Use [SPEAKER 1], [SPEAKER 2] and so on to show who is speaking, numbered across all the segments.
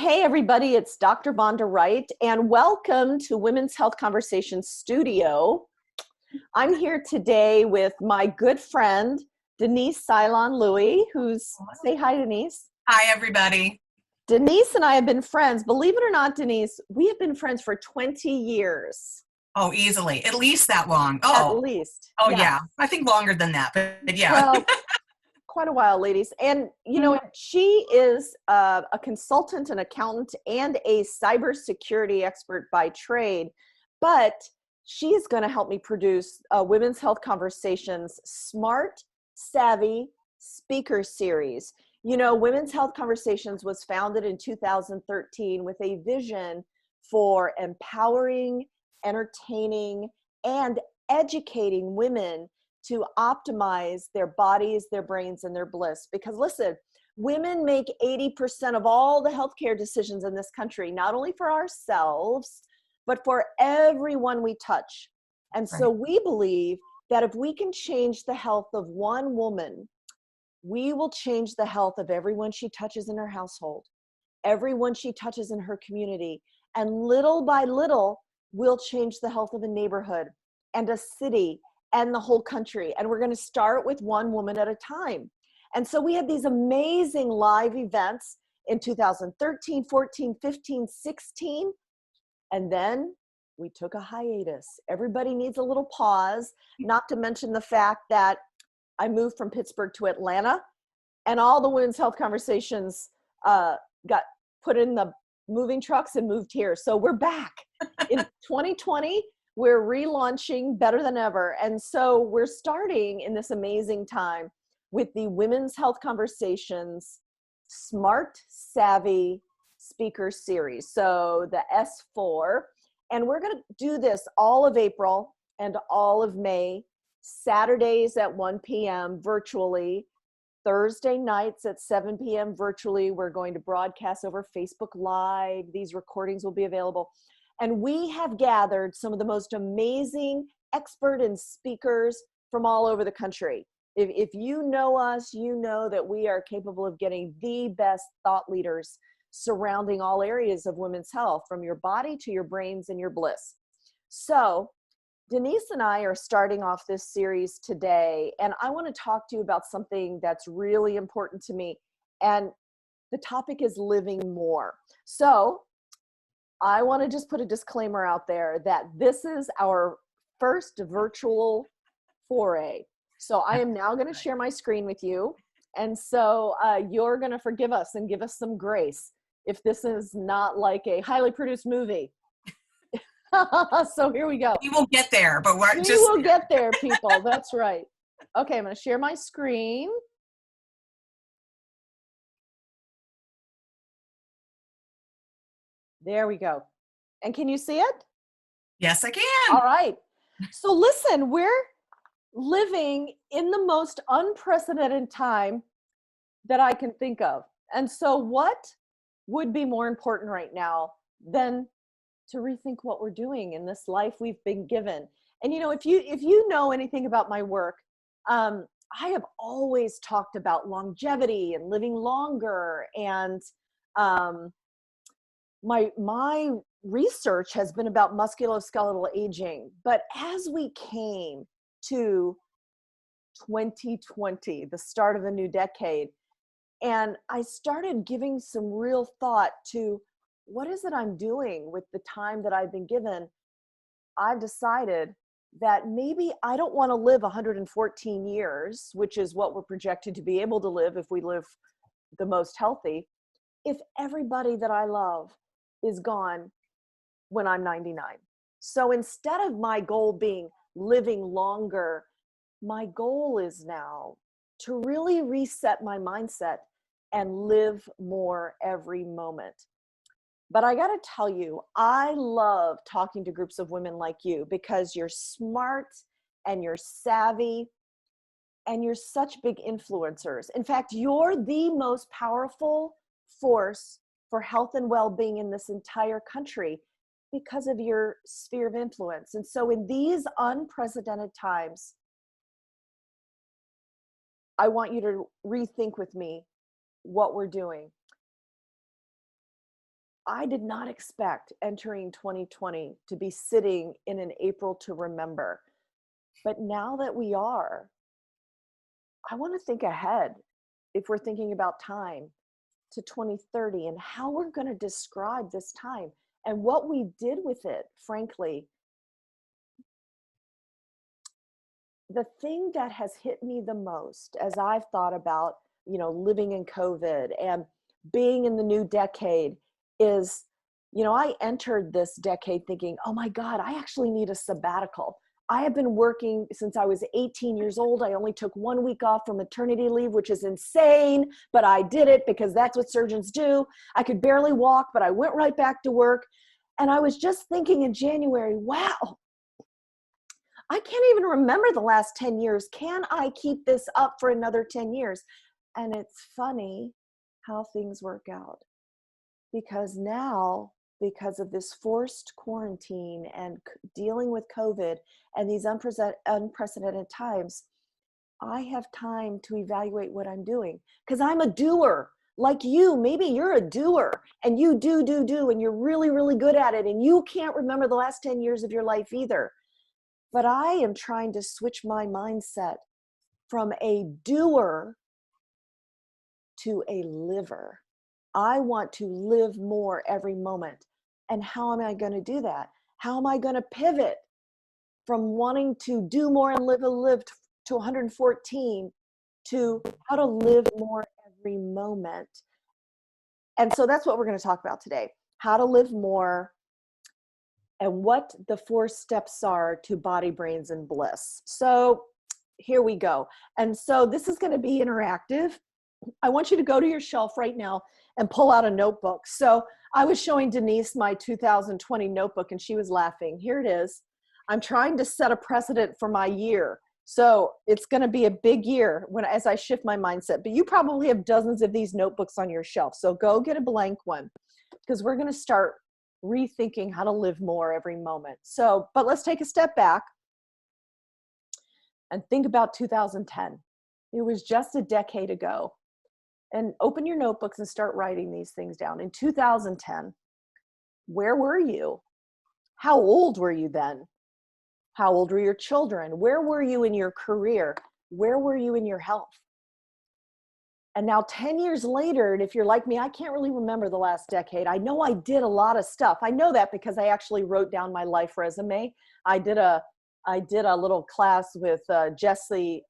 [SPEAKER 1] Hey, everybody, it's Dr. Vonda Wright, and welcome to Women's Health Conversations Studio. I'm here today with my good friend, Denise Ceylon-Louis, say hi, Denise.
[SPEAKER 2] Hi, everybody.
[SPEAKER 1] Denise and I have been friends. Believe it or not, Denise, we have been friends for 20 years.
[SPEAKER 2] Oh, easily. At least that long.
[SPEAKER 1] At least.
[SPEAKER 2] Oh, yeah. I think longer than that, but yeah.
[SPEAKER 1] Well, quite a while, ladies. And, you know, she is a consultant, an accountant, and a cybersecurity expert by trade. But she is going to help me produce Women's Health Conversations Smart, Savvy Speaker Series. You know, Women's Health Conversations was founded in 2013 with a vision for empowering, entertaining, and educating women to optimize their bodies, their brains, and their bliss. Because listen, women make 80% of all the healthcare decisions in this country, not only for ourselves, but for everyone we touch. And so we believe that if we can change the health of one woman, we will change the health of everyone she touches in her household, everyone she touches in her community, and little by little, we'll change the health of a neighborhood and a city and the whole country. And we're going to start with one woman at a time. And so we had these amazing live events in 2013, 14, 15, 16. And then we took a hiatus. Everybody needs a little pause, not to mention the fact that I moved from Pittsburgh to Atlanta, and all the Women's Health Conversations got put in the moving trucks and moved here. So we're back in 2020. We're relaunching better than ever. And so we're starting in this amazing time with the Women's Health Conversations Smart, Savvy Speaker Series. So the S4. And we're going to do this all of April and all of May, Saturdays at 1 p.m. virtually, Thursday nights at 7 p.m. virtually. We're going to broadcast over Facebook Live. These recordings will be available. And we have gathered some of the most amazing expert and speakers from all over the country. If you know us, you know that we are capable of getting the best thought leaders surrounding all areas of women's health, from your body to your brains and your bliss. So Denise and I are starting off this series today, and I want to talk to you about something that's really important to me. And the topic is living more. So I want to just put a disclaimer out there that this is our first virtual foray. So I am now going to share my screen with you. And so you're going to forgive us and give us some grace if this is not like a highly produced movie. So here we go.
[SPEAKER 2] We will get there, but
[SPEAKER 1] we will get there, people. That's right. Okay, I'm going to share my screen. There we go. And can you see it?
[SPEAKER 2] Yes, I can.
[SPEAKER 1] All right. So listen, we're living in the most unprecedented time that I can think of. And so what would be more important right now than to rethink what we're doing in this life we've been given? And you know, if you know anything about my work, I have always talked about longevity and living longer, and my research has been about musculoskeletal aging. But as we came to 2020, the start of a new decade, and I started giving some real thought to what is it I'm doing with the time that I've been given, I've decided that maybe I don't want to live 114 years, which is what we're projected to be able to live if we live the most healthy, if everybody that I love is gone when I'm 99. So instead of my goal being living longer, my goal is now to really reset my mindset and live more every moment. But I got to tell you, I love talking to groups of women like you because you're smart and you're savvy and you're such big influencers. In fact, you're the most powerful force for health and well-being in this entire country because of your sphere of influence. And so in these unprecedented times, I want you to rethink with me what we're doing. I did not expect entering 2020 to be sitting in an April to remember. But now that we are, I want to think ahead, if we're thinking about time, to 2030 and how we're going to describe this time and what we did with it. Frankly, the thing that has hit me the most as I've thought about, living in COVID and being in the new decade is, I entered this decade thinking, oh my God, I actually need a sabbatical. I have been working since I was 18 years old. I only took 1 week off from maternity leave, which is insane, but I did it because that's what surgeons do. I could barely walk, but I went right back to work. And I was just thinking in January, wow, I can't even remember the last 10 years. Can I keep this up for another 10 years? And it's funny how things work out. Because now, because of this forced quarantine and dealing with COVID and these unprecedented times, I have time to evaluate what I'm doing. Because I'm a doer. Like you, maybe you're a doer and you do, and you're really, really good at it. And you can't remember the last 10 years of your life either. But I am trying to switch my mindset from a doer to a liver. I want to live more every moment. And how am I going to do that? How am I going to pivot from wanting to do more and live to 114 to how to live more every moment? And so that's what we're going to talk about today. How to live more and what the 4 steps are to body, brains, and bliss. So here we go. And so this is going to be interactive. I want you to go to your shelf right now and pull out a notebook. So I was showing Denise my 2020 notebook and she was laughing. Here it is. I'm trying to set a precedent for my year. So it's going to be a big year as I shift my mindset. But you probably have dozens of these notebooks on your shelf. So go get a blank one because we're going to start rethinking how to live more every moment. So, but let's take a step back and think about 2010. It was just a decade ago. And open your notebooks and start writing these things down. In 2010, where were you? How old were you then? How old were your children? Where were you in your career? Where were you in your health? And now 10 years later, and if you're like me, I can't really remember the last decade. I know I did a lot of stuff. I know that because I actually wrote down my life resume. I did a little class with Jesse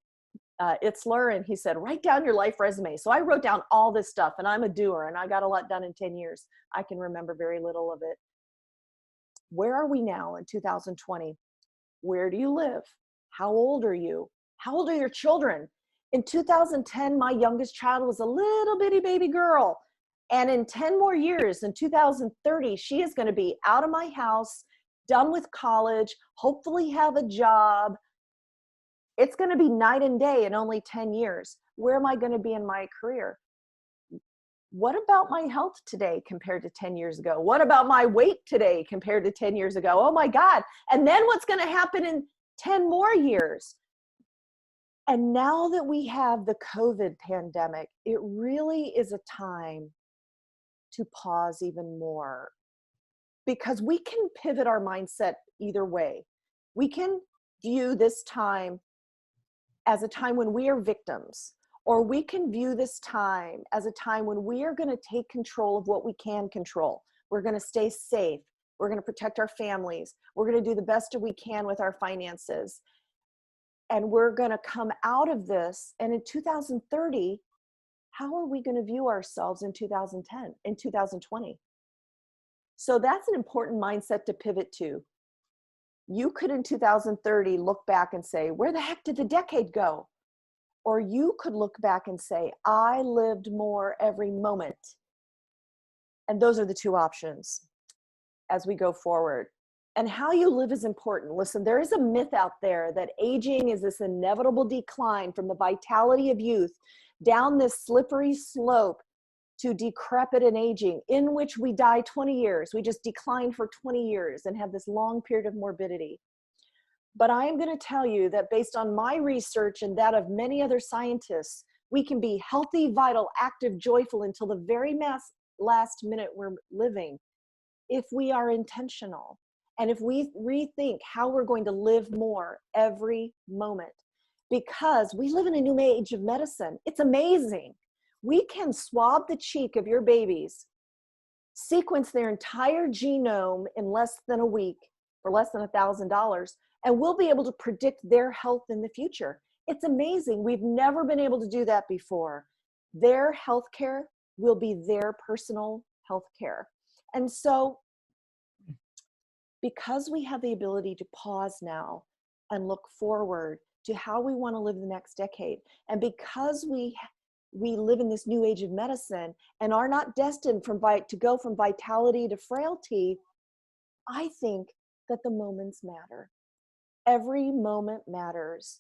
[SPEAKER 1] Itzler, and he said, write down your life resume. So I wrote down all this stuff, and I'm a doer, and I got a lot done in 10 years. I can remember very little of it. Where are we now in 2020? Where do you live? How old are you? How old are your children? In 2010, my youngest child was a little bitty baby girl. And in 10 more years, in 2030, she is going to be out of my house, done with college, hopefully have a job. It's going to be night and day in only 10 years. Where am I going to be in my career? What about my health today compared to 10 years ago? What about my weight today compared to 10 years ago? Oh my God. And then what's going to happen in 10 more years? And now that we have the COVID pandemic, it really is a time to pause even more, because we can pivot our mindset either way. We can view this time as a time when we are victims, or we can view this time as a time when we are going to take control of what we can control. We're going to stay safe. We're going to protect our families. We're going to do the best that we can with our finances. And we're going to come out of this. And in 2030, how are we going to view ourselves in 2020? So that's an important mindset to pivot to. You could in 2030 look back and say, where the heck did the decade go? Or you could look back and say, I lived more every moment. And those are the two options as we go forward. And how you live is important. Listen, there is a myth out there that aging is this inevitable decline from the vitality of youth down this slippery slope to decrepit and aging, in which we die 20 years. We just decline for 20 years and have this long period of morbidity. But I am going to tell you that based on my research and that of many other scientists, we can be healthy, vital, active, joyful until the very last minute we're living if we are intentional and if we rethink how we're going to live more every moment. Because we live in a new age of medicine. It's amazing. We can swab the cheek of your babies, sequence their entire genome in less than a week for less than $1,000, and we'll be able to predict their health in the future. It's amazing. We've never been able to do that before. Their healthcare will be their personal healthcare. And so, because we have the ability to pause now and look forward to how we want to live the next decade, and because we live in this new age of medicine and are not destined to go from vitality to frailty, I think that the moments matter. Every moment matters.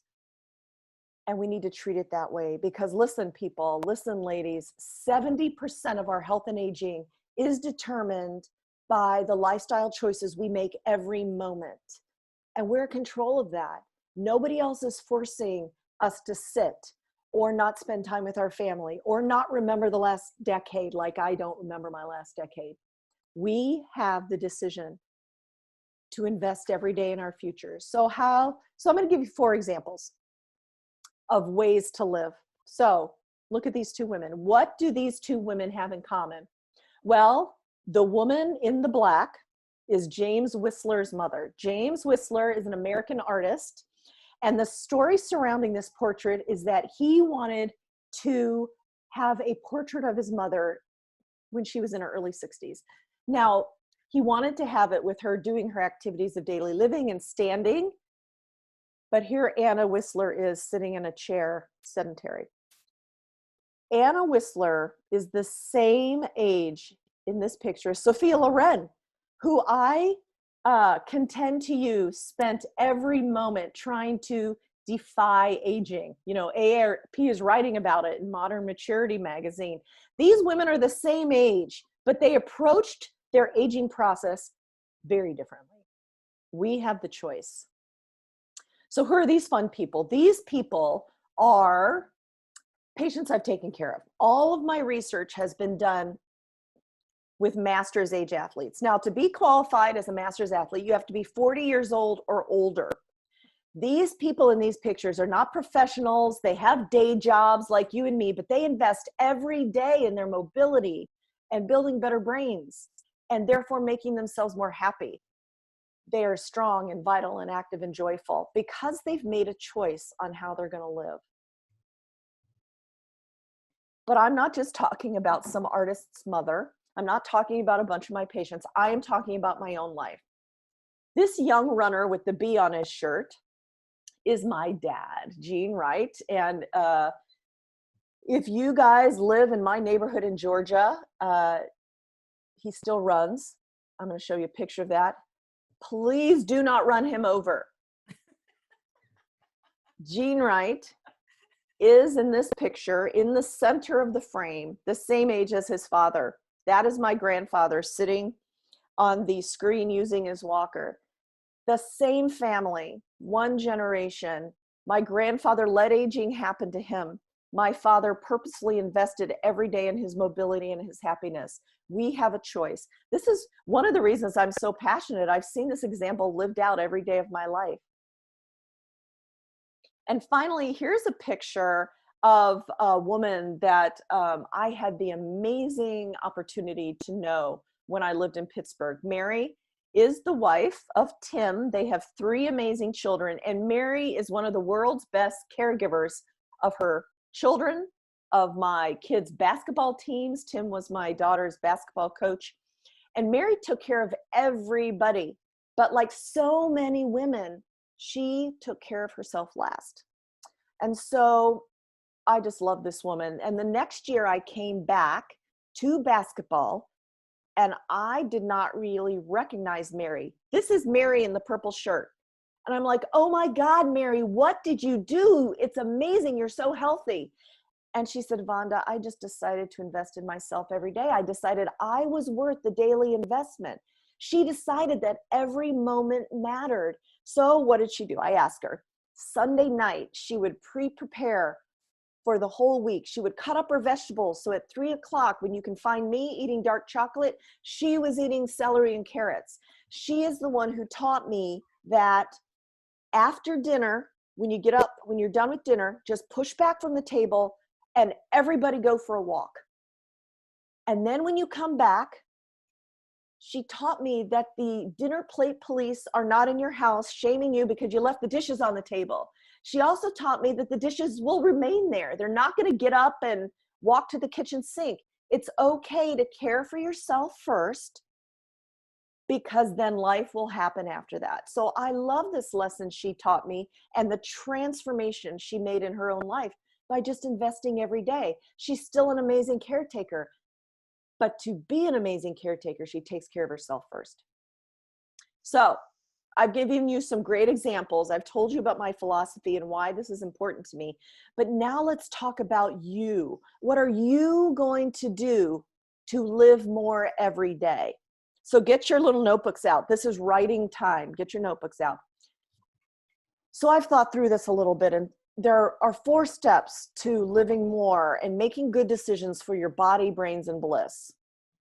[SPEAKER 1] And we need to treat it that way, because listen, people, listen, ladies, 70% of our health and aging is determined by the lifestyle choices we make every moment. And we're in control of that. Nobody else is forcing us to sit or not spend time with our family or not remember the last decade like I don't remember my last decade. We have the decision to invest every day in our future. So I'm going to give you 4 examples of ways to live. So look at these 2 women. What do these 2 women have in common? Well, the woman in the black is James Whistler's mother. James Whistler is an American artist. And the story surrounding this portrait is that he wanted to have a portrait of his mother when she was in her early 60s. Now, he wanted to have it with her doing her activities of daily living and standing. But here Anna Whistler is sitting in a chair, sedentary. Anna Whistler is the same age in this picture as Sophia Loren, who I contend to you spent every moment trying to defy aging. You know, AARP is writing about it in Modern Maturity magazine. These women are the same age, but they approached their aging process very differently. We have the choice. So who are these fun people? These people are patients I've taken care of. All of my research has been done with master's age athletes. Now, to be qualified as a master's athlete, you have to be 40 years old or older. These people in these pictures are not professionals. They have day jobs like you and me, but they invest every day in their mobility and building better brains, and therefore making themselves more happy. They are strong and vital and active and joyful because they've made a choice on how they're going to live. But I'm not just talking about some artist's mother. I'm not talking about a bunch of my patients. I am talking about my own life. This young runner with the B on his shirt is my dad, Gene Wright. And if you guys live in my neighborhood in Georgia, he still runs. I'm going to show you a picture of that. Please do not run him over. Gene Wright is in this picture in the center of the frame, the same age as his father. That is my grandfather sitting on the screen using his walker. The same family, one generation. My grandfather let aging happen to him. My father purposely invested every day in his mobility and his happiness. We have a choice. This is one of the reasons I'm so passionate. I've seen this example lived out every day of my life. And finally, here's a picture of a woman that I had the amazing opportunity to know when I lived in Pittsburgh. Mary is the wife of Tim. They have 3 amazing children, and Mary is one of the world's best caregivers of her children, of my kids' basketball teams. Tim was my daughter's basketball coach. And Mary took care of everybody. But like so many women, she took care of herself last. And so I just love this woman. And the next year I came back to basketball, and I did not really recognize Mary. This is Mary in the purple shirt. And I'm like, oh my God, Mary, what did you do? It's amazing. You're so healthy. And she said, Vonda, I just decided to invest in myself every day. I decided I was worth the daily investment. She decided that every moment mattered. So what did she do? I asked her. Sunday night, she would prepare for the whole week. She would cut up her vegetables. So at 3 o'clock, when you can find me eating dark chocolate, she was eating celery and carrots. She is the one who taught me that after dinner, when you get up, when you're done with dinner, just push back from the table and everybody go for a walk. And then when you come back, she taught me that the dinner plate police are not in your house shaming you because you left the dishes on the table. She also taught me that the dishes will remain there. They're not going to get up and walk to the kitchen sink. It's okay to care for yourself first, because then life will happen after that. So I love this lesson she taught me and the transformation she made in her own life by just investing every day. She's still an amazing caretaker, but to be an amazing caretaker, she takes care of herself first. So I've given you some great examples. I've told you about my philosophy and why this is important to me. But now let's talk about you. What are you going to do to live more every day? So get your little notebooks out. This is writing time. Get your notebooks out. So I've thought through this a little bit, and there are 4 steps to living more and making good decisions for your body, brains, and bliss.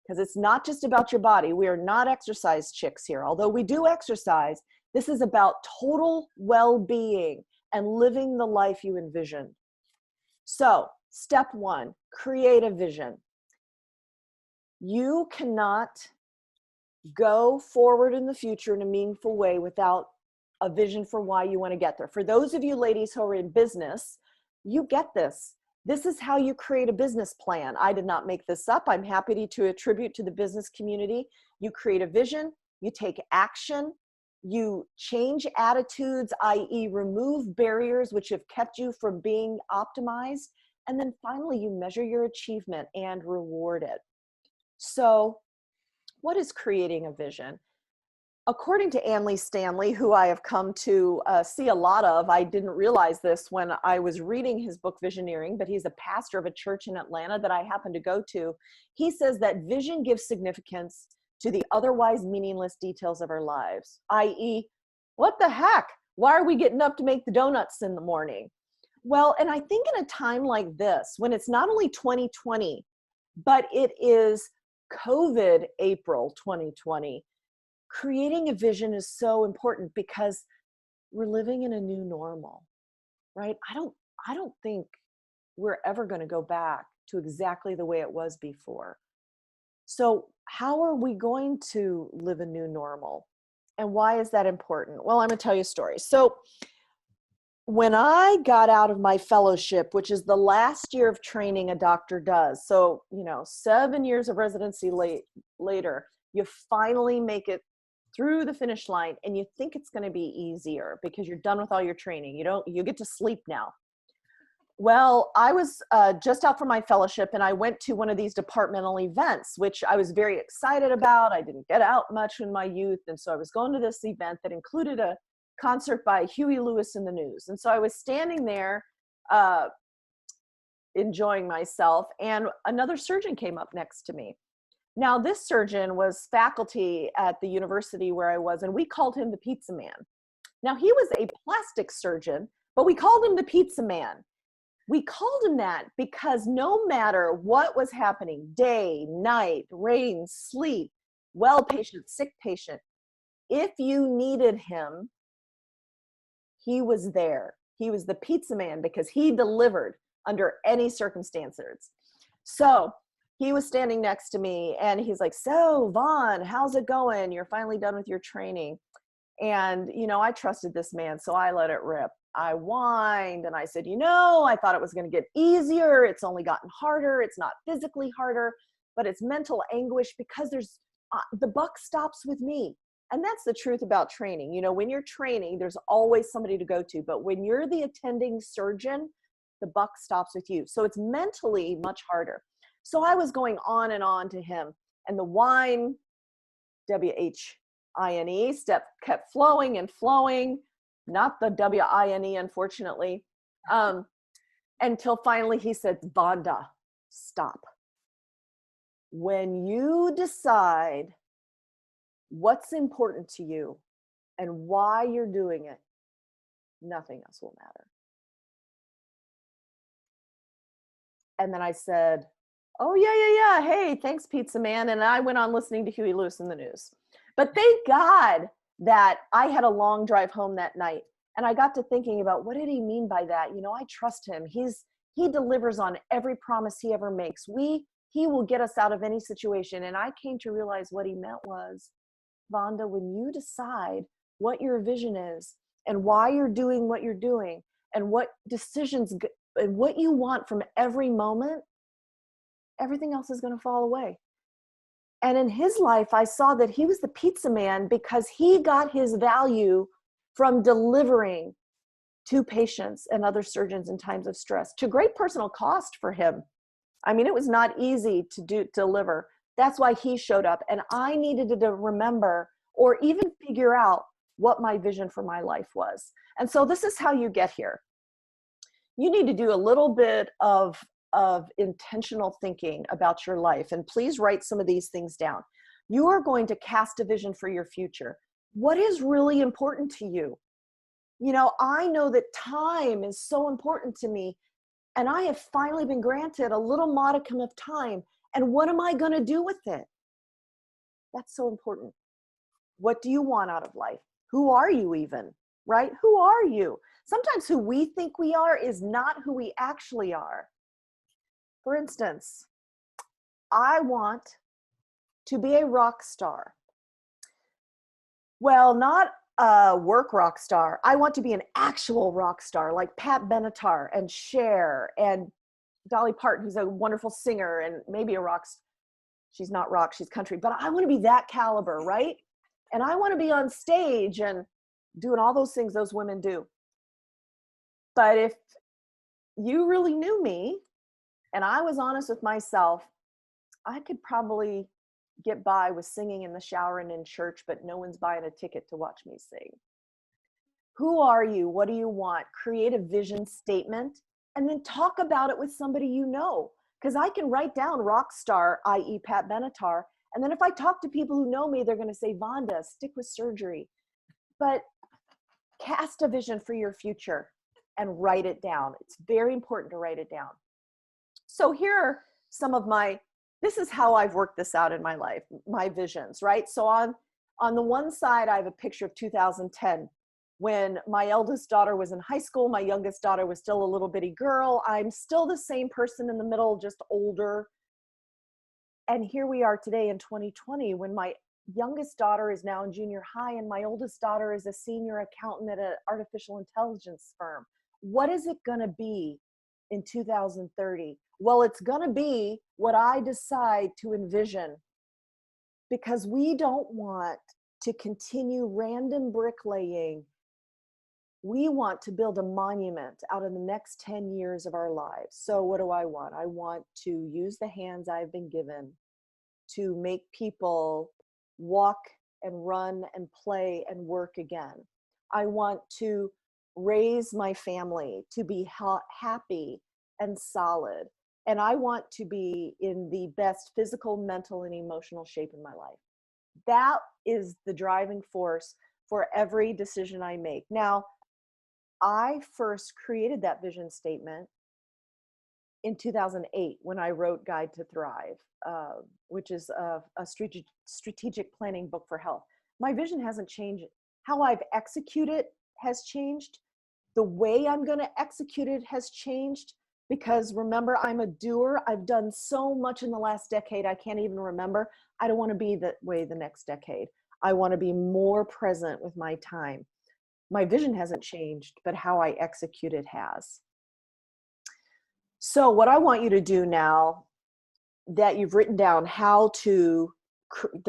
[SPEAKER 1] Because it's not just about your body. We are not exercise chicks here. Although we do exercise, this is about total well-being and living the life you envision. So step 1, create a vision. You cannot go forward in the future in a meaningful way without a vision for why you want to get there. For those of you ladies who are in business, you get this. This is how you create a business plan. I did not make this up. I'm happy to attribute to the business community. You create a vision, you take action, you change attitudes, i.e. remove barriers which have kept you from being optimized, and then finally you measure your achievement and reward it. So what is creating a vision? According to Anley Stanley, who I have come to see a lot of, I didn't realize this when I was reading his book Visioneering, but he's a pastor of a church in Atlanta that I happen to go to. He says that vision gives significance to the otherwise meaningless details of our lives, i.e., what the heck? Why are we getting up to make the donuts in the morning? Well, and I think in a time like this, when it's not only 2020, but it is COVID April 2020, creating a vision is so important because we're living in a new normal, right? I don't think we're ever going to go back to exactly the way it was before. So how are we going to live a new normal? And why is that important? Well, I'm going to tell you a story. So when I got out of my fellowship, which is the last year of training a doctor does, so, 7 years of residency later, you finally make it through the finish line and you think it's going to be easier because you're done with all your training. You get to sleep now. Well, I was just out from my fellowship and I went to one of these departmental events, which I was very excited about. I didn't get out much in my youth. And so I was going to this event that included a concert by Huey Lewis and the News. And so I was standing there enjoying myself, and another surgeon came up next to me. Now, this surgeon was faculty at the university where I was, and we called him the Pizza Man. Now, he was a plastic surgeon, but we called him the Pizza Man. We called him that because no matter what was happening, day, night, rain, sleep, well patient, sick patient, if you needed him, he was there. He was the Pizza Man because he delivered under any circumstances. So he was standing next to me and he's like, "So Vaughn, how's it going? You're finally done with your training." And, I trusted this man, so I let it rip. I whined and I said, I thought it was going to get easier. It's only gotten harder. It's not physically harder, but it's mental anguish because the buck stops with me. And that's the truth about training. When you're training, there's always somebody to go to. But when you're the attending surgeon, the buck stops with you. So it's mentally much harder. So I was going on and on to him. And the whine, WHINE, step kept flowing and flowing. Not the WINE, unfortunately. Until finally he said, "Vonda, stop. When you decide what's important to you and why you're doing it, nothing else will matter." And then I said, oh, yeah. Hey, thanks, pizza man. And I went on listening to Huey Lewis in the news. But thank God that I had a long drive home that night. And I got to thinking about, what did he mean by that? I trust him. He delivers on every promise he ever makes. He will get us out of any situation. And I came to realize what he meant was, Vonda, when you decide what your vision is and why you're doing what you're doing and what decisions and what you want from every moment, everything else is going to fall away. And in his life, I saw that he was the pizza man because he got his value from delivering to patients and other surgeons in times of stress, to great personal cost for him. I mean, it was not easy to deliver. That's why he showed up. And I needed to remember or even figure out what my vision for my life was. And so this is how you get here. You need to do a little bit of intentional thinking about your life. And please write some of these things down. You are going to cast a vision for your future. What is really important to you? I know that time is so important to me, and I have finally been granted a little modicum of time. And what am I going to do with it? That's so important. What do you want out of life? Who are you even, right? Who are you? Sometimes who we think we are is not who we actually are. For instance, I want to be a rock star. Well, not a work rock star. I want to be an actual rock star like Pat Benatar and Cher and Dolly Parton, who's a wonderful singer and maybe a rock. She's not rock, she's country, but I want to be that caliber, right? And I want to be on stage and doing all those things those women do. But if you really knew me and I was honest with myself, I could probably get by with singing in the shower and in church, but no one's buying a ticket to watch me sing. Who are you? What do you want? Create a vision statement and then talk about it with somebody you know. Because I can write down rock star, i.e. Pat Benatar, and then if I talk to people who know me, they're going to say, Vonda, stick with surgery. But cast a vision for your future and write it down. It's very important to write it down. So here are some of this is how I've worked this out in my life, my visions, right? So on the one side, I have a picture of 2010 when my eldest daughter was in high school. My youngest daughter was still a little bitty girl. I'm still the same person in the middle, just older. And here we are today in 2020 when my youngest daughter is now in junior high and my oldest daughter is a senior accountant at an artificial intelligence firm. What is it going to be in 2030? Well, it's going to be what I decide to envision, because we don't want to continue random bricklaying. We want to build a monument out of the next 10 years of our lives. So what do I want? I want to use the hands I've been given to make people walk and run and play and work again. I want to raise my family to be happy and solid. And I want to be in the best physical, mental, and emotional shape in my life. That is the driving force for every decision I make. Now, I first created that vision statement in 2008 when I wrote Guide to Thrive, which is a strategic planning book for health. My vision hasn't changed. How I've executed has changed. The way I'm going to execute it has changed, because remember, I'm a doer. I've done so much in the last decade, I can't even remember. I don't want to be that way the next decade. I want to be more present with my time. My vision hasn't changed, but how I execute it has. So what I want you to do now that you've written down the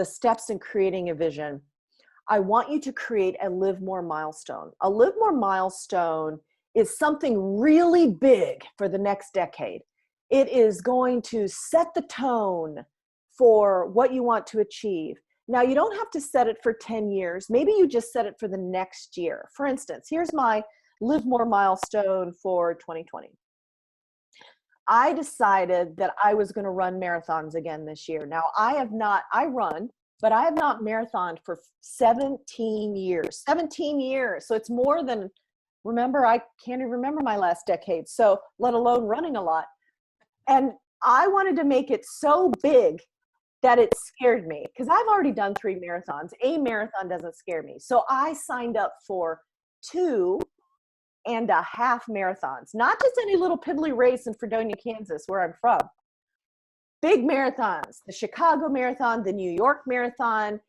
[SPEAKER 1] steps in creating a vision, I want you to create a Live More milestone. A Live More milestone is something really big for the next decade. It is going to set the tone for what you want to achieve. Now, you don't have to set it for 10 years. Maybe you just set it for the next year. For instance, here's my Live More milestone for 2020. I decided that I was going to run marathons again this year. Now, I run, but I have not marathoned for 17 years. 17 years. So it's more than, remember, I can't even remember my last decade. So let alone running a lot. And I wanted to make it so big that it scared me, because I've already done 3 marathons. A marathon doesn't scare me. So I signed up for 2.5 marathons, not just any little piddly race in Fredonia, Kansas, where I'm from. Big marathons, the Chicago Marathon, the New York Marathon.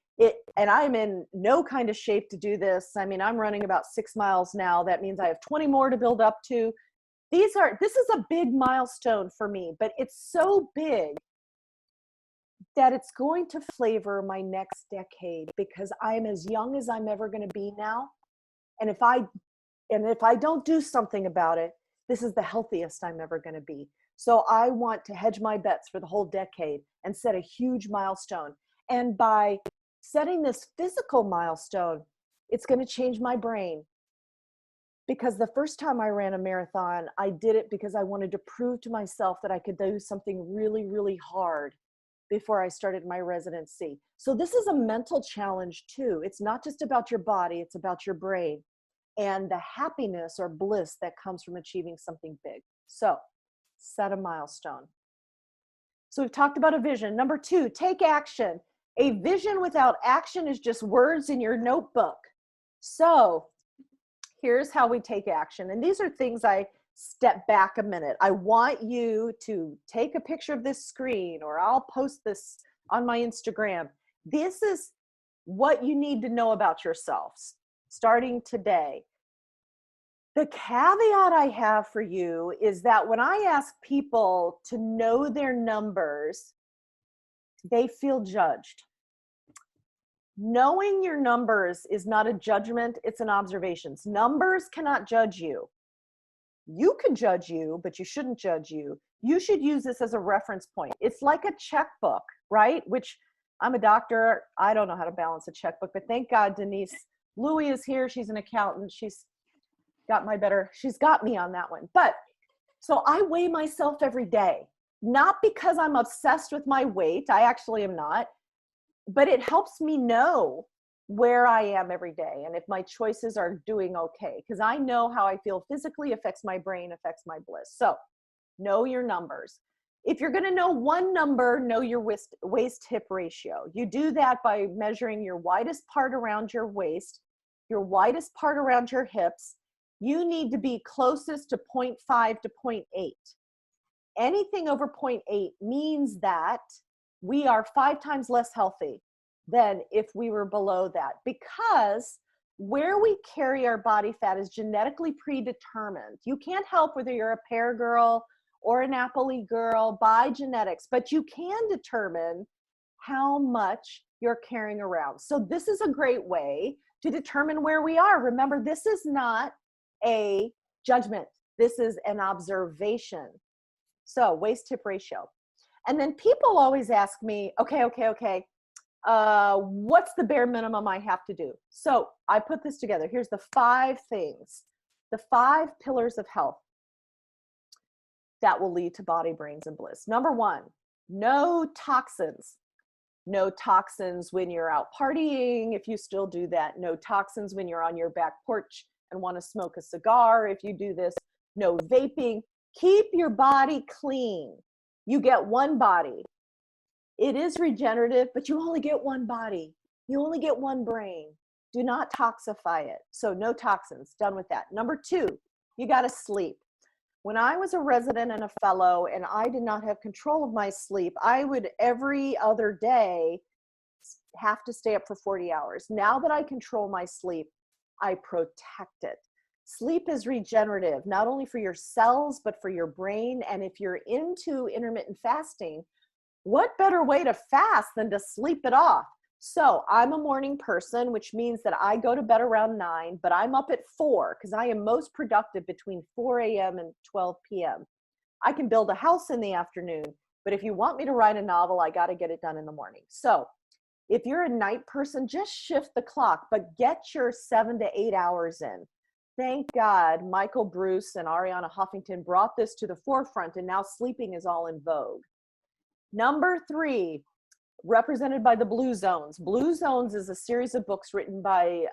[SPEAKER 1] And I'm in no kind of shape to do this. I mean, I'm running about 6 miles now. That means I have 20 more to build up to. This is a big milestone for me, but it's so big that it's going to flavor my next decade, because I'm as young as I'm ever going to be now. And if I don't do something about it, this is the healthiest I'm ever going to be. So I want to hedge my bets for the whole decade and set a huge milestone. And by setting this physical milestone, it's going to change my brain. Because the first time I ran a marathon, I did it because I wanted to prove to myself that I could do something really, really hard before I started my residency. So this is a mental challenge too. It's not just about your body, it's about your brain and the happiness or bliss that comes from achieving something big. So set a milestone. So we've talked about a vision. Number 2, take action. A vision without action is just words in your notebook. So here's how we take action. And these are things I step back a minute. I want you to take a picture of this screen, or I'll post this on my Instagram. This is what you need to know about yourselves starting today. The caveat I have for you is that when I ask people to know their numbers, they feel judged. Knowing your numbers is not a judgment, it's an observation. Numbers cannot judge you. You can judge you, but you shouldn't judge you. You should use this as a reference point. It's like a checkbook, right? Which, I'm a doctor. I don't know how to balance a checkbook, but thank God Denise Louie is here. She's an accountant. She's got me on that one. But so I weigh myself every day, not because I'm obsessed with my weight. I actually am not, but it helps me know where I am every day and if my choices are doing okay, because I know how I feel physically affects my brain, affects my bliss. So know your numbers. If you're going to know one number, know your waist hip ratio. You do that by measuring your widest part around your waist, your widest part around your hips. You need to be closest to 0.5 to 0.8. Anything over 0.8 means that we are 5 times less healthy than if we were below that, because where we carry our body fat is genetically predetermined. You can't help whether you're a pear girl or an apple girl by genetics, but you can determine how much you're carrying around. So this is a great way to determine where we are. Remember, this is not a judgment. This is an observation. So waist hip ratio. And then people always ask me, okay, what's the bare minimum I have to do? So I put this together. Here's the 5 things, the 5 pillars of health that will lead to body, brains, and bliss. Number 1, no toxins. No toxins when you're out partying, if you still do that. No toxins when you're on your back porch and want to smoke a cigar, if you do this. No vaping. Keep your body clean. You get one body. It is regenerative, but you only get one body. You only get one brain. Do not toxify it. So no toxins, done with that. Number 2, you got to sleep. When I was a resident and a fellow and I did not have control of my sleep, I would every other day have to stay up for 40 hours. Now that I control my sleep, I protect it. Sleep is regenerative, not only for your cells, but for your brain. And if you're into intermittent fasting, what better way to fast than to sleep it off? So I'm a morning person, which means that I go to bed around 9, but I'm up at 4 because I am most productive between 4 a.m. and 12 p.m. I can build a house in the afternoon, but if you want me to write a novel, I got to get it done in the morning. So if you're a night person, just shift the clock, but get your 7 to 8 hours in. Thank God Michael Bruce and Ariana Huffington brought this to the forefront, and now sleeping is all in vogue. Number 3, represented by the Blue Zones. Blue Zones is a series of books written by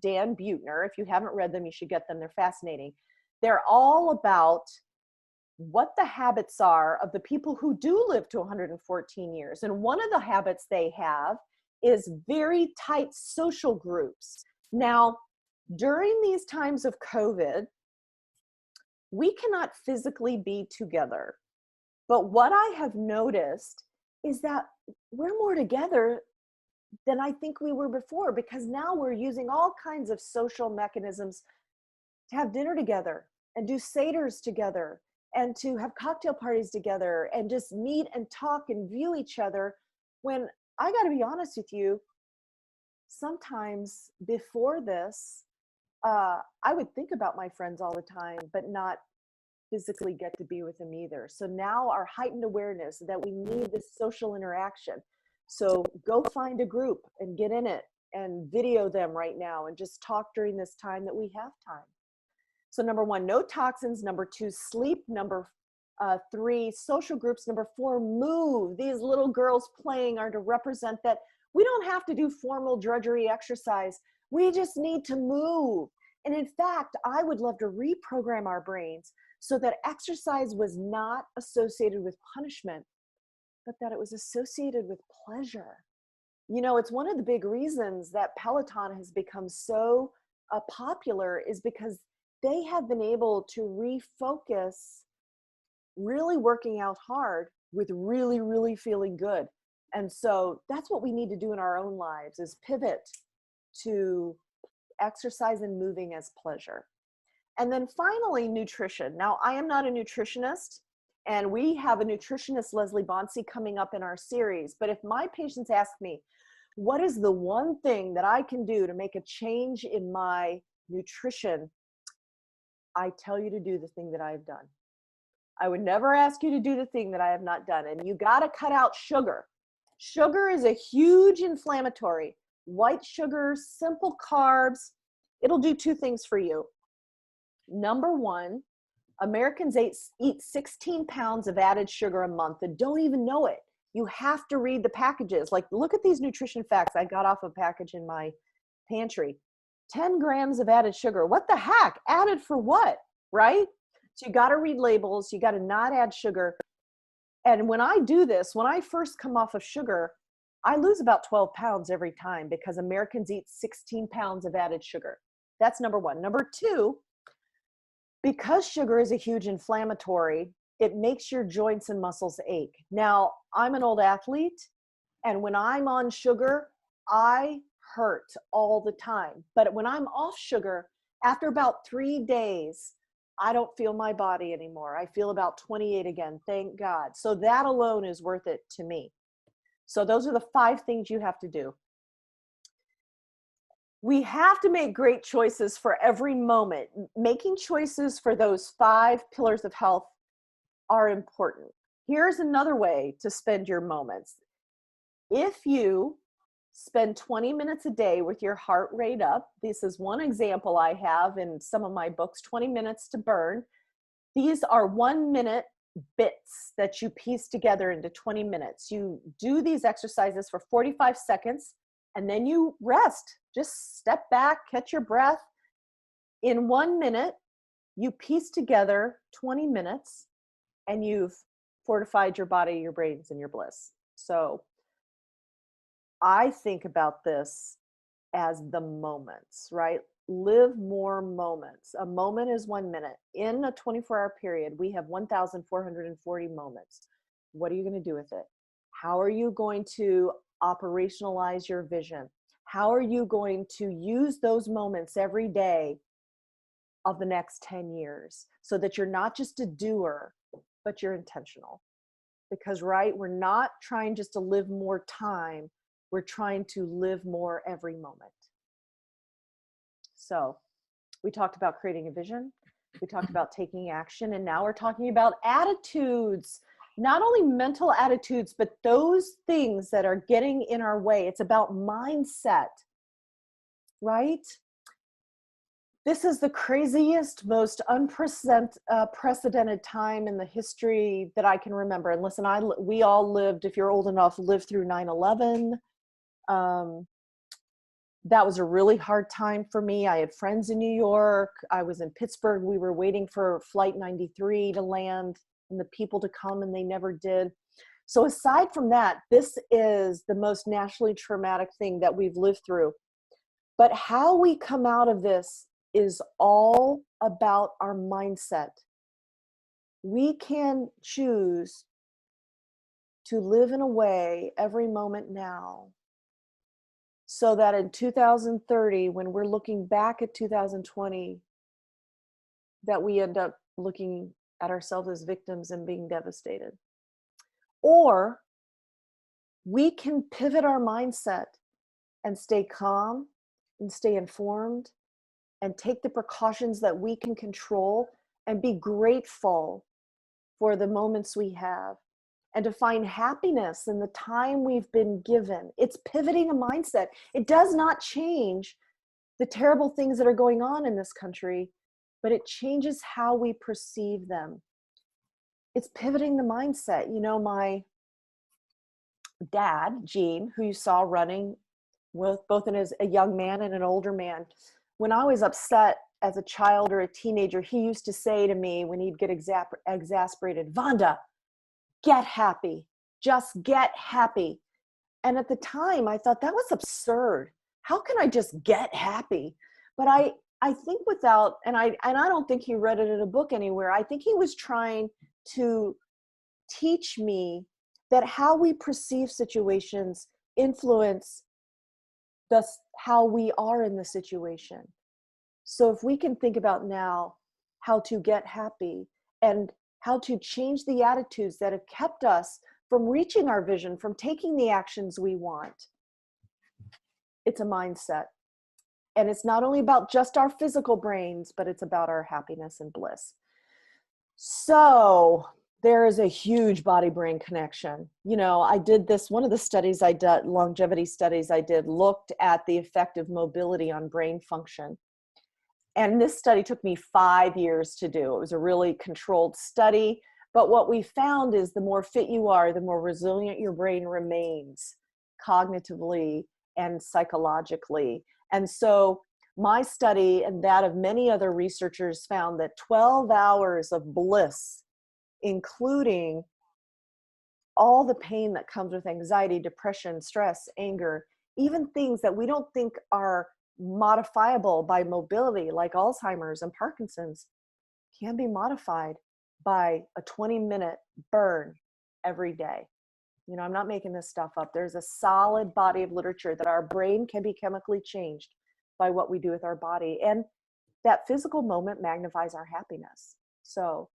[SPEAKER 1] Dan Buettner. If you haven't read them, you should get them. They're fascinating. They're all about what the habits are of the people who do live to 114 years. And one of the habits they have is very tight social groups. Now, during these times of COVID, we cannot physically be together. But what I have noticed is that we're more together than I think we were before, because now we're using all kinds of social mechanisms to have dinner together and do seders together and to have cocktail parties together and just meet and talk and view each other. When I got to be honest with you, sometimes before this, I would think about my friends all the time, but not physically get to be with them either. So now our heightened awareness that we need this social interaction. So go find a group and get in it and video them right now and just talk during this time that we have time. So number 1, no toxins. Number 2, sleep. Number 3, social groups. Number 4, move. These little girls playing are to represent that we don't have to do formal drudgery exercise. We just need to move. And in fact, I would love to reprogram our brains so that exercise was not associated with punishment, but that it was associated with pleasure. You know, it's one of the big reasons that Peloton has become so popular, is because they have been able to refocus really working out hard with really, really feeling good. And so that's what we need to do in our own lives, is pivot to exercise and moving as pleasure. And then finally, nutrition. Now, I am not a nutritionist, and we have a nutritionist, Leslie Bonsi, coming up in our series. But if my patients ask me, what is the one thing that I can do to make a change in my nutrition? I tell you to do the thing that I've done. I would never ask you to do the thing that I have not done. And you got to cut out sugar. Sugar is a huge inflammatory. White sugar, simple carbs, it'll do 2 things for you. Number 1, Americans eat 16 pounds of added sugar a month and don't even know it. You have to read the packages. Like, look at these nutrition facts I got off a package in my pantry. 10 grams of added sugar. What the heck? Added for what? Right? So you got to read labels. You got to not add sugar. And when I do this, when I first come off of sugar, I lose about 12 pounds every time, because Americans eat 16 pounds of added sugar. That's number 1. Number 2, because sugar is a huge inflammatory, it makes your joints and muscles ache. Now, I'm an old athlete, and when I'm on sugar, I hurt all the time. But when I'm off sugar, after about 3 days, I don't feel my body anymore. I feel about 28 again, thank God. So that alone is worth it to me. So those are the 5 things you have to do. We have to make great choices for every moment. Making choices for those 5 pillars of health are important. Here's another way to spend your moments. If you spend 20 minutes a day with your heart rate up, this is one example I have in some of my books, 20 minutes to burn. These are 1-minute bits that you piece together into 20 minutes. You do these exercises for 45 seconds and then you rest. Just step back, catch your breath. In 1 minute, you piece together 20 minutes and you've fortified your body, your brains, and your bliss. So I think about this as the moments, right? Live more moments. A moment is 1 minute. In a 24-hour period, we have 1,440 moments. What are you going to do with it? How are you going to operationalize your vision? How are you going to use those moments every day of the next 10 years so that you're not just a doer, but you're intentional? Because, right, we're not trying just to live more time. We're trying to live more every moment. So we talked about creating a vision. We talked about taking action. And now we're talking about attitudes, not only mental attitudes, but those things that are getting in our way. It's about mindset, right? This is the craziest, most unprecedented time in the history that I can remember. And listen, we all lived, if you're old enough, lived through 9/11. That was a really hard time for me. I had friends in New York. I was in Pittsburgh. We were waiting for Flight 93 to land and the people to come, and they never did. So aside from that, this is the most nationally traumatic thing that we've lived through. But how we come out of this is all about our mindset. We can choose to live in a way every moment now so that in 2030, when we're looking back at 2020, that we end up looking at ourselves as victims and being devastated. Or we can pivot our mindset and stay calm and stay informed and take the precautions that we can control and be grateful for the moments we have and to find happiness in the time we've been given. It's pivoting a mindset. It does not change the terrible things that are going on in this country, but it changes how we perceive them. It's pivoting the mindset. You know, my dad, Gene, who you saw running with both as a young man and an older man, when I was upset as a child or a teenager, he used to say to me when he'd get exasperated, "Vonda, get happy, just get happy." And at the time I thought that was absurd. How can I just get happy? But I think without, and I don't think he read it in a book anywhere. I think he was trying to teach me that how we perceive situations influence how we are in the situation. So if we can think about now how to get happy and how to change the attitudes that have kept us from reaching our vision, from taking the actions we want, it's a mindset. And it's not only about just our physical brains, but it's about our happiness and bliss. So there is a huge body-brain connection. You know, I did this, one of the studies I did, longevity studies I did, looked at the effect of mobility on brain function. And this study took me 5 years to do. It was a really controlled study. But what we found is the more fit you are, the more resilient your brain remains cognitively and psychologically. And so my study and that of many other researchers found that 12 hours of bliss, including all the pain that comes with anxiety, depression, stress, anger, even things that we don't think are modifiable by mobility, like Alzheimer's and Parkinson's, can be modified by a 20-minute burn every day. You know, I'm not making this stuff up. There's a solid body of literature that our brain can be chemically changed by what we do with our body. And that physical moment magnifies our happiness. So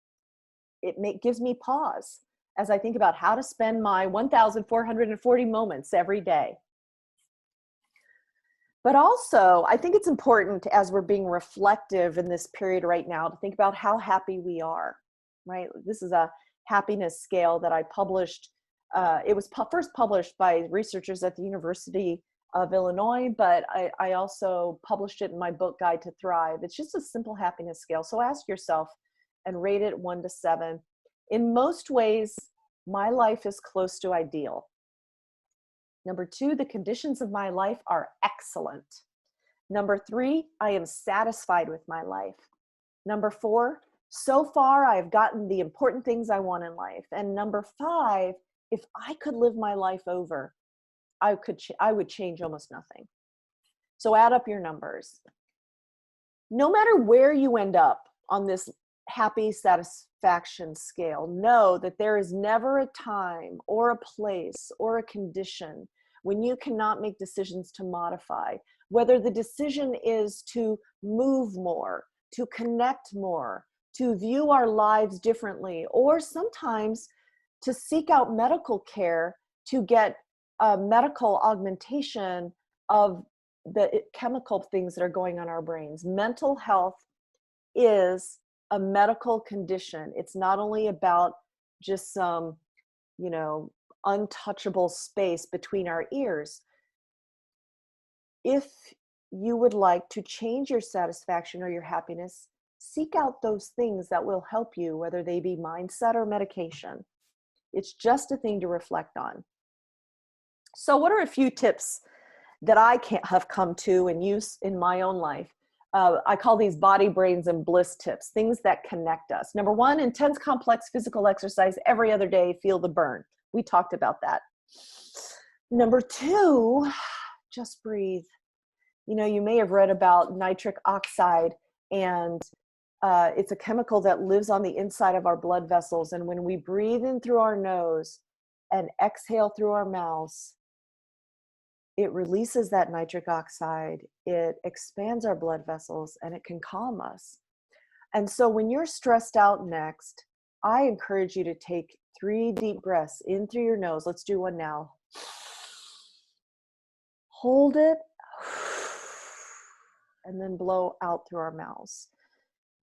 [SPEAKER 1] it gives me pause as I think about how to spend my 1,440 moments every day. But also, I think it's important as we're being reflective in this period right now to think about how happy we are, right? This is a happiness scale that I published. It was first published by researchers at the University of Illinois, but I also published it in my book, Guide to Thrive. It's just a simple happiness scale. So ask yourself and rate it 1 to 7. In most ways, my life is close to ideal. Number 2, the conditions of my life are excellent. Number 3, I am satisfied with my life. Number 4, so far I have gotten the important things I want in life. And number 5, if I could live my life over, I would change almost nothing. So add up your numbers. No matter where you end up on this happy satisfaction scale, know that there is never a time or a place or a condition when you cannot make decisions to modify, whether the decision is to move more, to connect more, to view our lives differently, or sometimes to seek out medical care to get a medical augmentation of the chemical things that are going on in our brains. Mental health is a medical condition. It's not only about just some, untouchable space between our ears. If you would like to change your satisfaction or your happiness, seek out those things that will help you, whether they be mindset or medication. It's just a thing to reflect on. So what are a few tips that I can't have come to and use in my own life. I call these body, brains, and bliss tips, things that connect us. Number one, intense, complex physical exercise every other day, feel the burn. We talked about that. Number two, just breathe. You know, you may have read about nitric oxide, and it's a chemical that lives on the inside of our blood vessels. And when we breathe in through our nose and exhale through our mouths, it releases that nitric oxide, it expands our blood vessels, and it can calm us. And so when you're stressed out next, I encourage you to take 3 deep breaths in through your nose. Let's do one now. Hold it, and then blow out through our mouths.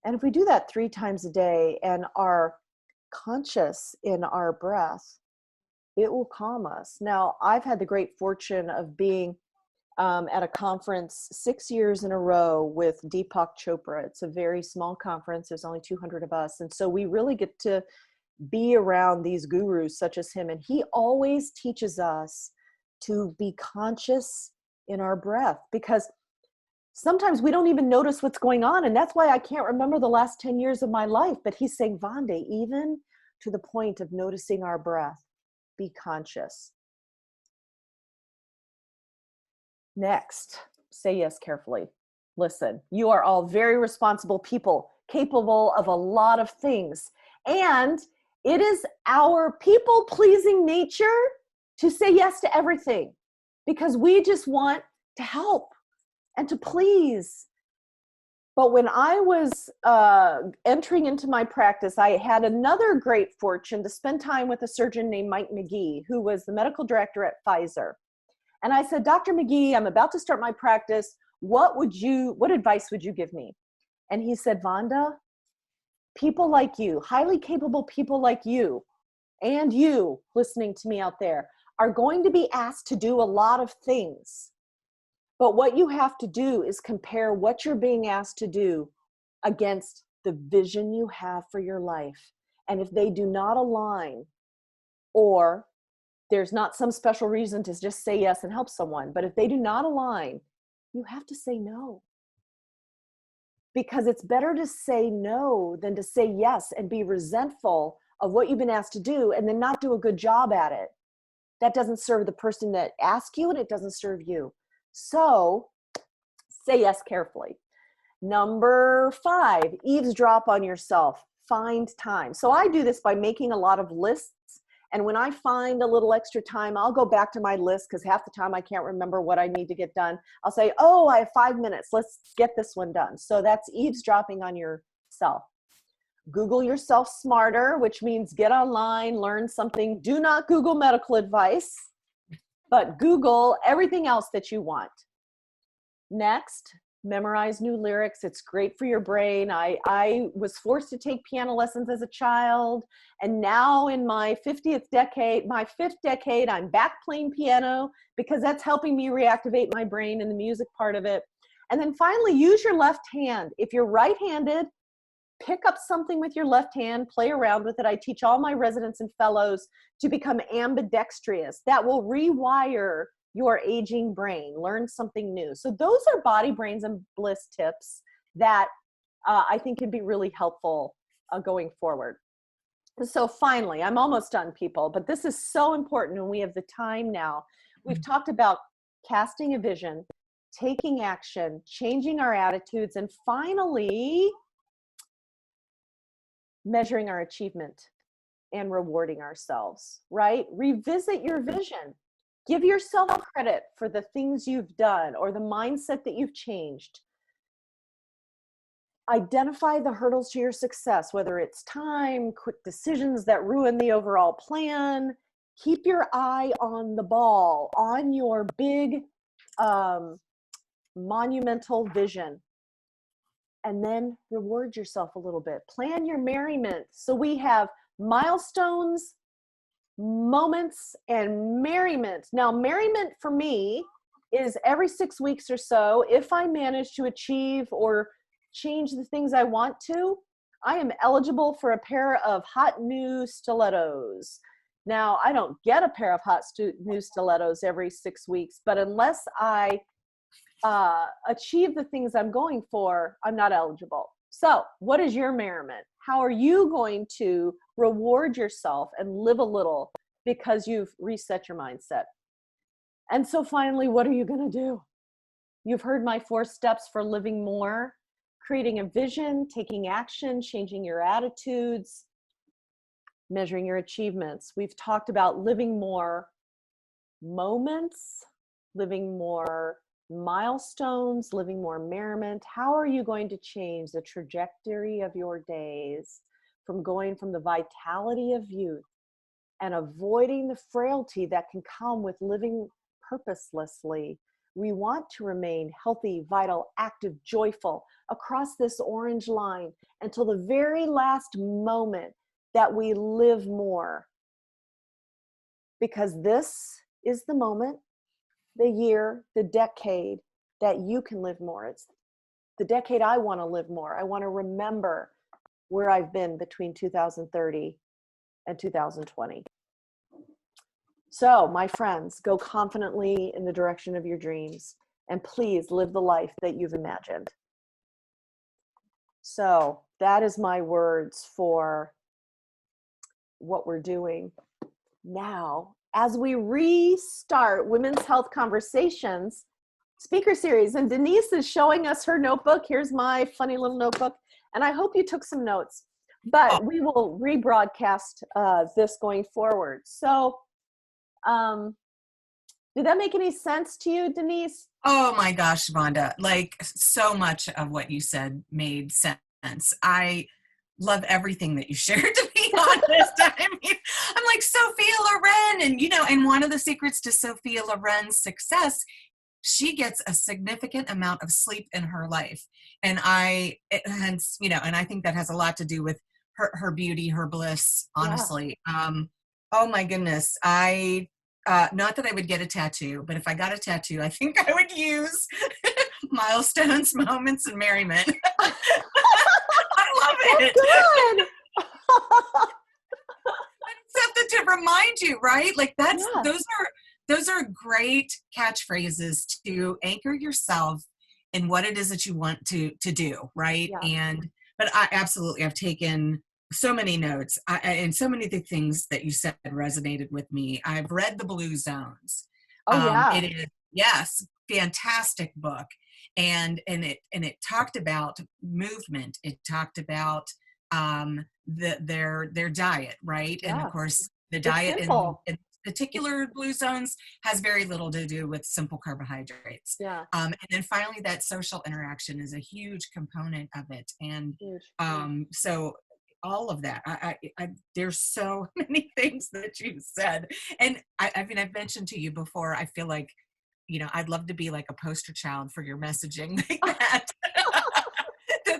[SPEAKER 1] And if we do that 3 times a day and are conscious in our breath, it will calm us. Now, I've had the great fortune of being at a conference 6 years in a row with Deepak Chopra. It's a very small conference. There's only 200 of us. And so we really get to be around these gurus such as him. And he always teaches us to be conscious in our breath, because sometimes we don't even notice what's going on. And that's why I can't remember the last 10 years of my life. But he's saying, Vonda, even to the point of noticing our breath, be conscious. Next, say yes carefully. Listen, you are all very responsible people, capable of a lot of things. And it is our people-pleasing nature to say yes to everything, because we just want to help and to please. But when I was entering into my practice, I had another great fortune to spend time with a surgeon named Mike McGee, who was the medical director at Pfizer. And I said, Dr. McGee, I'm about to start my practice. What advice would you give me? And he said, Vonda, people like you, highly capable people like you, and you listening to me out there, are going to be asked to do a lot of things. But what you have to do is compare what you're being asked to do against the vision you have for your life. And if they do not align, or there's not some special reason to just say yes and help someone, but if they do not align, you have to say no. Because it's better to say no than to say yes and be resentful of what you've been asked to do and then not do a good job at it. That doesn't serve the person that asked you, and it doesn't serve you. So say yes carefully. Number 5, eavesdrop on yourself. Find time. So I do this by making a lot of lists. And when I find a little extra time, I'll go back to my list, because half the time I can't remember what I need to get done. I'll say, oh, I have 5 minutes. Let's get this one done. So that's eavesdropping on yourself. Google yourself smarter, which means get online, learn something. Do not Google medical advice, but Google everything else that you want. Next, memorize new lyrics. It's great for your brain. I was forced to take piano lessons as a child, and now in my 5th decade, I'm back playing piano because that's helping me reactivate my brain and the music part of it. And then finally, use your left hand. If you're right-handed, pick up something with your left hand, play around with it. I teach all my residents and fellows to become ambidextrous. That will rewire your aging brain. Learn something new. So those are body, brains, and bliss tips that I think can be really helpful going forward. So finally, I'm almost done, people, but this is so important, and we have the time now. We've talked about casting a vision, taking action, changing our attitudes, and finally, measuring our achievement and rewarding ourselves, right? Revisit your vision. Give yourself credit for the things you've done or the mindset that you've changed. Identify the hurdles to your success, whether it's time, quick decisions that ruin the overall plan. Keep your eye on the ball, on your big monumental vision. And then reward yourself a little bit. Plan your merriment. So we have milestones, moments, and merriment. Now, merriment for me is every 6 weeks or so, if I manage to achieve or change the things I want to, I am eligible for a pair of hot new stilettos. Now, I don't get a pair of hot new stilettos every 6 weeks, but unless I achieve the things I'm going for, I'm not eligible. So what is your merriment? How are you going to reward yourself and live a little because you've reset your mindset? And so finally, what are you going to do? You've heard my 4 steps for living more: creating a vision, taking action, changing your attitudes, measuring your achievements. We've talked about living more moments, living more milestones, living more merriment. How are you going to change the trajectory of your days from going from the vitality of youth and avoiding the frailty that can come with living purposelessly? We want to remain healthy, vital, active, joyful across this orange line until the very last moment that we live more. Because this is the moment, the year, the decade that you can live more. It's the decade I want to live more. I want to remember where I've been between 2030 and 2020. So, my friends, go confidently in the direction of your dreams, and please live the life that you've imagined. So, that is my words for what we're doing now as we restart Women's Health Conversations speaker series. And Denise is showing us her notebook. Here's my funny little notebook. And I hope you took some notes, but we will rebroadcast this going forward. So did that make any sense to you, Denise?
[SPEAKER 2] Oh my gosh, Vonda, like so much of what you said made sense. I love everything that you shared, to be honest. I mean, I'm like Sophia Loren, and and one of the secrets to Sophia Loren's success, she gets a significant amount of sleep in her life. And and I think that has a lot to do with her beauty, her bliss, honestly. Yeah. Oh my goodness. Not that I would get a tattoo, but if I got a tattoo, I think I would use milestones, moments, and merriment. I love it.
[SPEAKER 1] Good.
[SPEAKER 2] Something to remind you, right? Like those are great catchphrases to anchor yourself in what it is that you want to do, right?
[SPEAKER 1] Yeah.
[SPEAKER 2] But I absolutely have taken so many notes, and so many of the things that you said resonated with me. I've read The Blue Zones.
[SPEAKER 1] Oh yeah.
[SPEAKER 2] It is, yes, fantastic book. And it talked about movement. It talked about their diet, right?
[SPEAKER 1] Yeah.
[SPEAKER 2] And of course, the diet in particular Blue Zones has very little to do with simple carbohydrates.
[SPEAKER 1] Yeah.
[SPEAKER 2] And then finally, that social interaction is a huge component of it. And so all of that, there's so many things that you said. And I mean, I've mentioned to you before, I feel like, I'd love to be like a poster child for your messaging like that.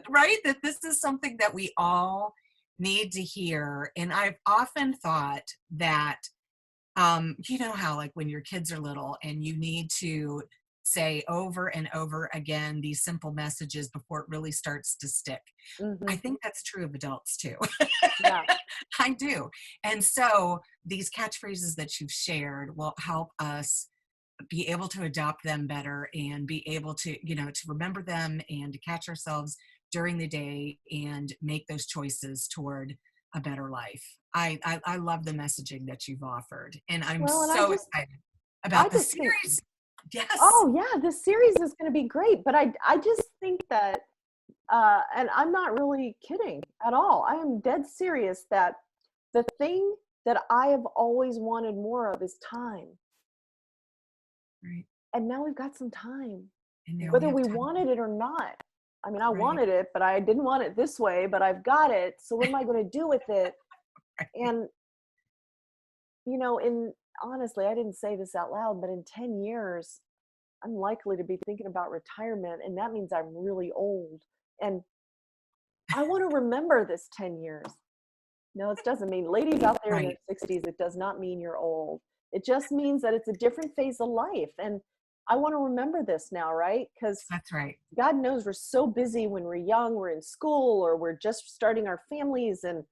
[SPEAKER 2] Right? That this is something that we all need to hear. And I've often thought that, you know how like when your kids are little and you need to say over and over again these simple messages before it really starts to stick. Mm-hmm. I think that's true of adults too. Yeah. I do. And so these catchphrases that you've shared will help us be able to adopt them better and be able to, to remember them and to catch ourselves during the day and make those choices toward a better life. I love the messaging that you've offered, and I'm so excited about the series. Yes.
[SPEAKER 1] Oh yeah, this series is going to be great. But I just think that, and I'm not really kidding at all. I am dead serious that the thing that I have always wanted more of is time.
[SPEAKER 2] Right.
[SPEAKER 1] And now we've got some time,
[SPEAKER 2] whether
[SPEAKER 1] we wanted it or not. I mean, I wanted it, but I didn't want it this way, but I've got it. So what am I going to do with it? And, honestly, I didn't say this out loud, but in 10 years, I'm likely to be thinking about retirement. And that means I'm really old. And I want to remember this 10 years. No, it doesn't mean, ladies out there in their 60s, it does not mean you're old. It just means that it's a different phase of life. And I want to remember this now, right? Because
[SPEAKER 2] that's right.
[SPEAKER 1] God knows we're so busy when we're young, we're in school, or we're just starting our families, and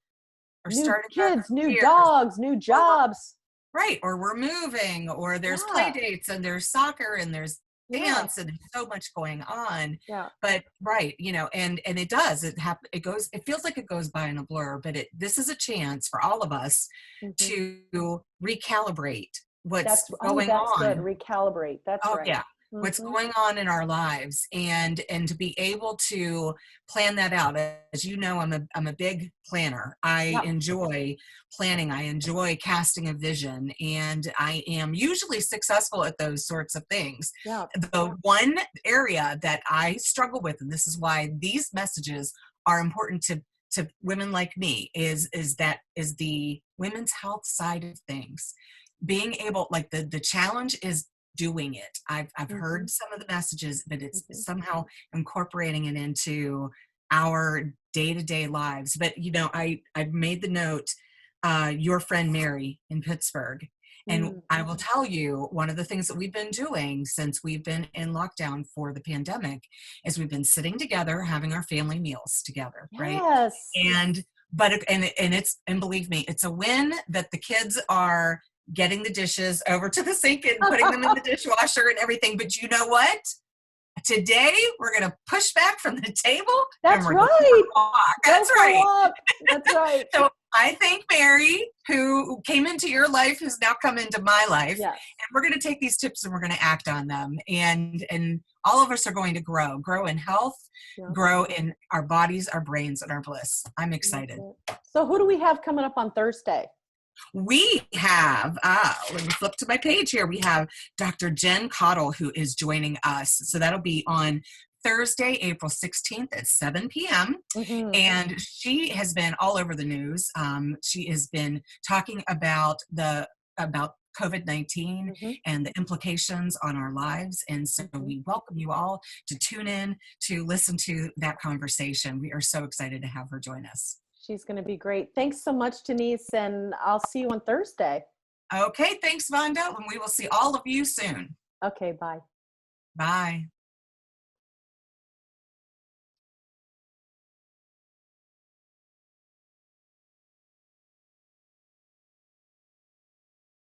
[SPEAKER 2] or
[SPEAKER 1] New
[SPEAKER 2] starting our
[SPEAKER 1] kids, new
[SPEAKER 2] careers,
[SPEAKER 1] dogs, new jobs.
[SPEAKER 2] right, or we're moving, or there's play
[SPEAKER 1] Yeah.
[SPEAKER 2] dates and there's soccer and there's
[SPEAKER 1] Yeah.
[SPEAKER 2] dance and there's so much going on.
[SPEAKER 1] Yeah.
[SPEAKER 2] But right, and it does, it feels like it goes by in a blur, but this is a chance for all of us
[SPEAKER 1] Mhm.
[SPEAKER 2] to recalibrate what's
[SPEAKER 1] That's
[SPEAKER 2] going
[SPEAKER 1] good.
[SPEAKER 2] on.
[SPEAKER 1] Recalibrate. That's
[SPEAKER 2] Oh
[SPEAKER 1] right.
[SPEAKER 2] yeah. What's
[SPEAKER 1] Mhm.
[SPEAKER 2] going on in our lives, and to be able to plan that out. As you know, I'm a big planner. I
[SPEAKER 1] Yeah.
[SPEAKER 2] enjoy planning. I enjoy casting a vision, and I am usually successful at those sorts of things.
[SPEAKER 1] Yeah.
[SPEAKER 2] The one area that I struggle with, and this is why these messages are important to women like me, is the women's health side of things. Being able, like, the challenge is doing it. I've
[SPEAKER 1] Mhm.
[SPEAKER 2] heard some of the messages, but it's
[SPEAKER 1] Mhm.
[SPEAKER 2] somehow incorporating it into our day-to-day lives. But I've made the note, your friend Mary in Pittsburgh. And
[SPEAKER 1] Mm.
[SPEAKER 2] I will tell you, one of the things that we've been doing since we've been in lockdown for the pandemic is we've been sitting together, having our family meals together, right?
[SPEAKER 1] Yes.
[SPEAKER 2] And and believe me, it's a win that the kids are getting the dishes over to the sink and putting them in the dishwasher and everything. But you know what? Today we're going to push back from the table and
[SPEAKER 1] That's
[SPEAKER 2] we're going
[SPEAKER 1] right.
[SPEAKER 2] to walk.
[SPEAKER 1] Go
[SPEAKER 2] That's
[SPEAKER 1] for a
[SPEAKER 2] right.
[SPEAKER 1] walk. That's right.
[SPEAKER 2] So I thank Mary, who came into your life, who's now come into my life.
[SPEAKER 1] Yes.
[SPEAKER 2] And we're going to take these tips and we're going to act on them. And all of us are going to grow in health,
[SPEAKER 1] Yeah.
[SPEAKER 2] grow in our bodies, our brains, and our bliss. I'm excited.
[SPEAKER 1] So who do we have coming up on Thursday?
[SPEAKER 2] We have, let me flip to my page here. We have Dr. Jen Cottle, who is joining us. So that'll be on Thursday, April 16th at 7 p.m.
[SPEAKER 1] Mm-hmm.
[SPEAKER 2] And she has been all over the news. She has been talking about COVID-19
[SPEAKER 1] Mm-hmm.
[SPEAKER 2] and the implications on our lives. And so we welcome you all to tune in to listen to that conversation. We are so excited to have her join us.
[SPEAKER 1] She's going to be great. Thanks so much, Denise, and I'll see you on Thursday.
[SPEAKER 2] Okay, thanks, Vonda, and we will see all of you soon.
[SPEAKER 1] Okay, bye.
[SPEAKER 2] Bye.